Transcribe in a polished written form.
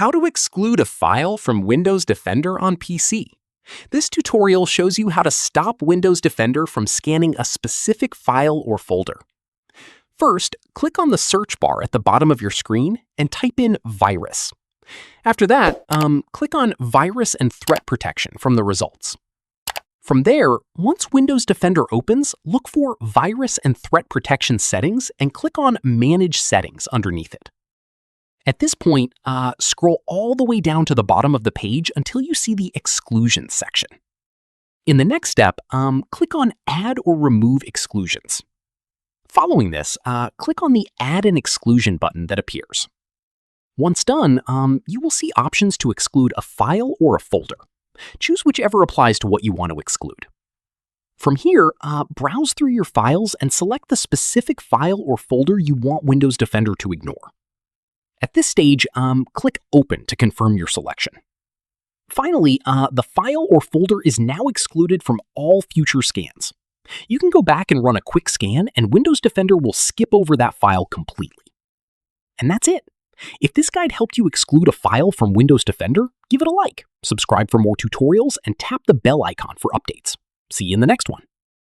How to exclude a file from Windows Defender on PC. This tutorial shows you how to stop Windows Defender from scanning a specific file or folder. First, click on the search bar at the bottom of your screen and type in virus. After that, click on Virus and Threat Protection from the results. From there, once Windows Defender opens, look for Virus and Threat Protection Settings and click on Manage Settings underneath it. At this point, scroll all the way down to the bottom of the page until you see the Exclusions section. In the next step, click on Add or Remove Exclusions. Following this, click on the Add an Exclusion button that appears. Once done, you will see options to exclude a file or a folder. Choose whichever applies to what you want to exclude. From here, browse through your files and select the specific file or folder you want Windows Defender to ignore. At this stage, click Open to confirm your selection. Finally, the file or folder is now excluded from all future scans. You can go back and run a quick scan, and Windows Defender will skip over that file completely. And that's it. If this guide helped you exclude a file from Windows Defender, give it a like, subscribe for more tutorials, and tap the bell icon for updates. See you in the next one.